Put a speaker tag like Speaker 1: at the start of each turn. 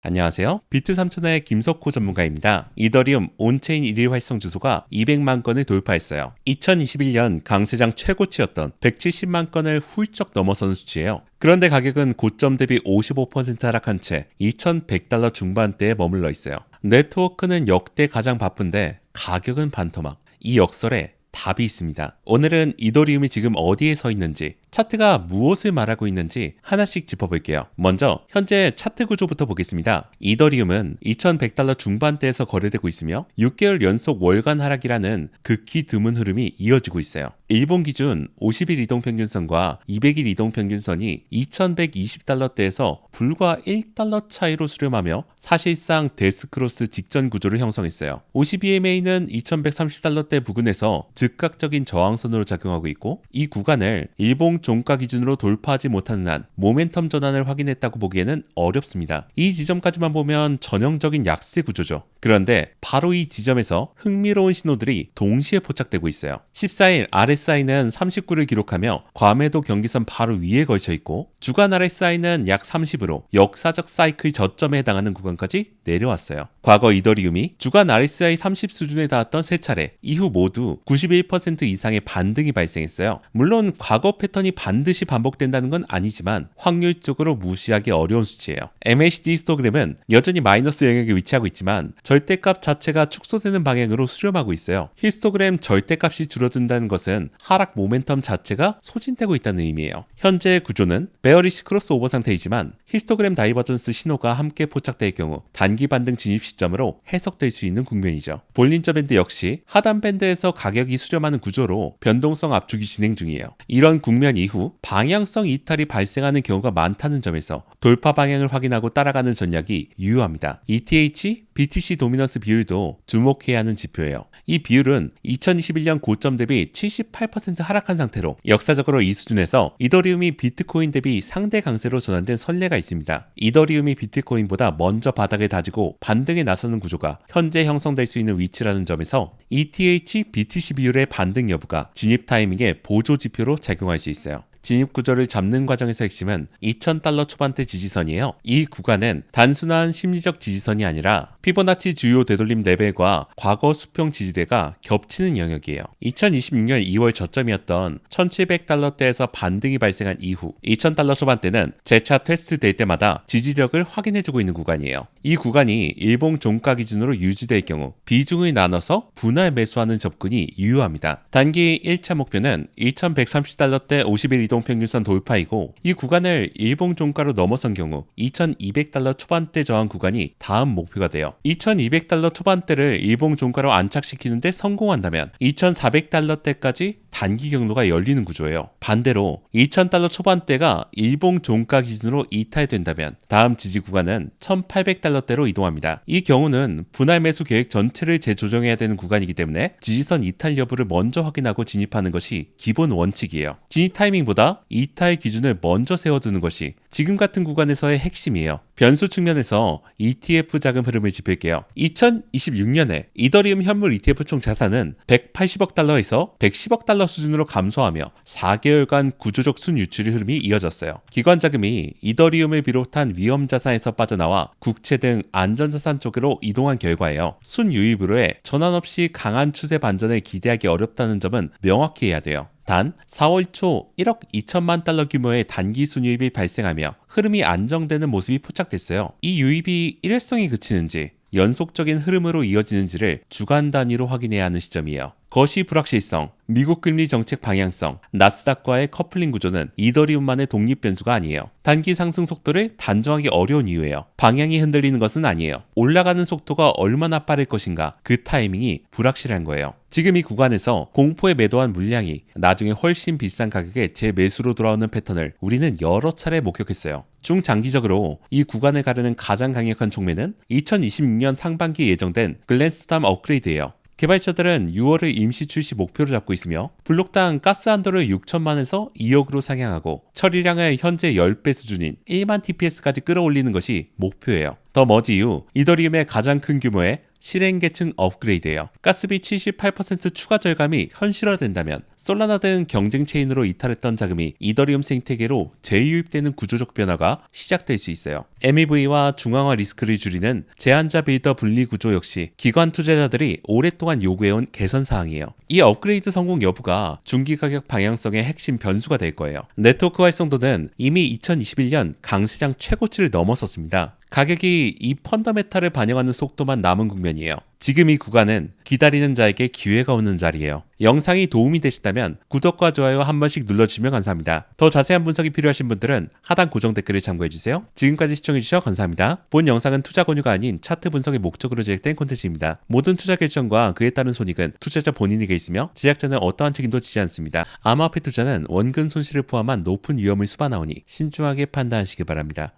Speaker 1: 안녕하세요. 비트3천의 김석호 전문가입니다. 이더리움 온체인 1일 활성 주소가 200만 건을 돌파했어요. 2021년 강세장 최고치였던 170만 건을 훌쩍 넘어서는 수치예요. 그런데 가격은 고점 대비 55% 하락한 채 2,100달러 중반대에 머물러 있어요. 네트워크는 역대 가장 바쁜데 가격은 반토막. 이 역설에 답이 있습니다. 오늘은 이더리움이 지금 어디에 서 있는지, 차트가 무엇을 말하고 있는지 하나씩 짚어볼게요. 먼저 현재 차트 구조부터 보겠습니다. 이더리움은 2,100달러 중반대에서 거래되고 있으며 6개월 연속 월간 하락이라는 극히 드문 흐름이 이어지고 있어요. 일본 기준 50일 이동평균선과 200일 이동평균선이 2,120달러대에서 불과 1달러 차이로 수렴하며 사실상 데스크로스 직전 구조를 형성했어요. 52MA는 2,130달러대 부근에서 즉각적인 저항선으로 작용하고 있고, 이 구간을 일본 종가 기준으로 돌파하지 못하는 한 모멘텀 전환을 확인했다고 보기에는 어렵습니다. 이 지점까지만 보면 전형적인 약세 구조죠. 그런데 바로 이 지점에서 흥미로운 신호들이 동시에 포착되고 있어요. 14일 RSI는 39를 기록하며 과매도 경기선 바로 위에 걸쳐 있고, 주간 RSI는 약 30으로 역사적 사이클 저점에 해당하는 구간까지 내려왔어요. 과거 이더리움이 주간 RSI 30 수준에 닿았던 세 차례 이후 모두 91% 이상의 반등이 발생했어요. 물론 과거 패턴이 반드시 반복된다는 건 아니지만 확률적으로 무시하기 어려운 수치예요. MACD 히스토그램은 여전히 마이너스 영역에 위치하고 있지만 절대값 자체가 축소되는 방향으로 수렴하고 있어요. 히스토그램 절대값이 줄어든다는 것은 하락 모멘텀 자체가 소진되고 있다는 의미예요. 현재 구조는 베어리시 크로스오버 상태이지만 히스토그램 다이버전스 신호가 함께 포착될 경우 단기 반등 진입 시점으로 해석될 수 있는 국면이죠. 볼린저 밴드 역시 하단 밴드에서 가격이 수렴하는 구조로 변동성 압축이 진행 중이에요. 이런 국면 이후 방향성 이탈이 발생하는 경우가 많다는 점에서 돌파 방향을 확인하고 따라가는 전략이 유효합니다. ETH, BTC 도미넌스 비율도 주목해야 하는 지표예요. 이 비율은 2021년 고점 대비 78% 하락한 상태로 역사적으로 이 수준에서 이더리움이 비트코인 대비 상대 강세로 전환된 선례가 있습니다. 이더리움이 비트코인보다 먼저 바닥을 다지고 반등에 나서는 구조가 현재 형성될 수 있는 위치라는 점에서 ETH, BTC 비율의 반등 여부가 진입 타이밍의 보조 지표로 작용할 수 있어요. 진입 구조를 잡는 과정에서 핵심은 2,000달러 초반대 지지선이에요. 이 구간은 단순한 심리적 지지선이 아니라 피보나치 주요 되돌림 레벨과 과거 수평 지지대가 겹치는 영역이에요. 2026년 2월 저점이었던 1,700달러대에서 반등이 발생한 이후 2,000달러 초반대는 재차 테스트 될 때마다 지지력을 확인해주고 있는 구간이에요. 이 구간이 일본 종가 기준으로 유지될 경우 비중을 나눠서 분할 매수하는 접근이 유효합니다. 단기 1차 목표는 2,130달러대 50일 이동평균선 돌파이고, 이 구간을 일본 종가로 넘어선 경우 2,200달러 초반대 저항 구간이 다음 목표가 돼요. 2,200달러 초반대를 일본 종가로 안착시키는데 성공한다면 2,400달러대까지 단기 경로가 열리는 구조예요. 반대로 2,000달러 초반대가 일본 종가 기준으로 이탈된다면 다음 지지 구간은 1,800달러대로 이동합니다. 이 경우는 분할 매수 계획 전체를 재조정해야 되는 구간이기 때문에 지지선 이탈 여부를 먼저 확인하고 진입하는 것이 기본 원칙이에요. 진입 타이밍보다 이탈 기준을 먼저 세워두는 것이 지금 같은 구간에서의 핵심이에요. 변수 측면에서 ETF 자금 흐름을 짚을게요. 2026년에 이더리움 현물 ETF 총 자산은 180억 달러에서 110억 달러 수준으로 감소하며 4개월간 구조적 순유출 흐름이 이어졌어요. 기관 자금이 이더리움을 비롯한 위험 자산에서 빠져나와 국채 등 안전자산 쪽으로 이동한 결과예요. 순유입으로의 전환 없이 강한 추세 반전을 기대하기 어렵다는 점은 명확히 해야 돼요. 단 4월 초 1억 2천만 달러 규모의 단기 순유입이 발생하며 흐름이 안정되는 모습이 포착됐어요. 이 유입이 일회성에 그치는지 연속적인 흐름으로 이어지는지를 주간 단위로 확인해야 하는 시점이에요. 거시 불확실성, 미국 금리 정책 방향성, 나스닥과의 커플링 구조는 이더리움만의 독립 변수가 아니에요. 단기 상승 속도를 단정하기 어려운 이유예요. 방향이 흔들리는 것은 아니에요. 올라가는 속도가 얼마나 빠를 것인가, 그 타이밍이 불확실한 거예요. 지금 이 구간에서 공포에 매도한 물량이 나중에 훨씬 비싼 가격에 재매수로 돌아오는 패턴을 우리는 여러 차례 목격했어요. 중장기적으로 이 구간을 가르는 가장 강력한 촉매는 2026년 상반기 예정된 글랜스탐 업그레이드예요. 개발자들은 6월을 임시 출시 목표로 잡고 있으며 블록당 가스 한도를 6천만에서 2억으로 상향하고 처리량을 현재 10배 수준인 1만 TPS까지 끌어올리는 것이 목표예요. 더 머지 이후 이더리움의 가장 큰 규모의 실행 계층 업그레이드예요. 가스비 78% 추가 절감이 현실화된다면 솔라나 등 경쟁 체인으로 이탈했던 자금이 이더리움 생태계로 재유입되는 구조적 변화가 시작될 수 있어요. MEV와 중앙화 리스크를 줄이는 제한자 빌더 분리 구조 역시 기관 투자자들이 오랫동안 요구해온 개선 사항이에요. 이 업그레이드 성공 여부가 중기 가격 방향성의 핵심 변수가 될 거예요. 네트워크 활성도는 이미 2021년 강세장 최고치를 넘어섰습니다. 가격이 이 펀더메탈을 반영하는 속도만 남은 국면이에요. 지금 이 구간은 기다리는 자에게 기회가 오는 자리예요. 영상이 도움이 되시다면 구독과 좋아요 한 번씩 눌러주시면 감사합니다. 더 자세한 분석이 필요하신 분들은 하단 고정 댓글을 참고해주세요. 지금까지 시청해주셔서 감사합니다. 본 영상은 투자 권유가 아닌 차트 분석의 목적으로 제작된 콘텐츠입니다. 모든 투자 결정과 그에 따른 손익은 투자자 본인에게 있으며 제작자는 어떠한 책임도 지지 않습니다. 암호화폐 투자는 원금 손실을 포함한 높은 위험을 수반하오니 신중하게 판단하시기 바랍니다.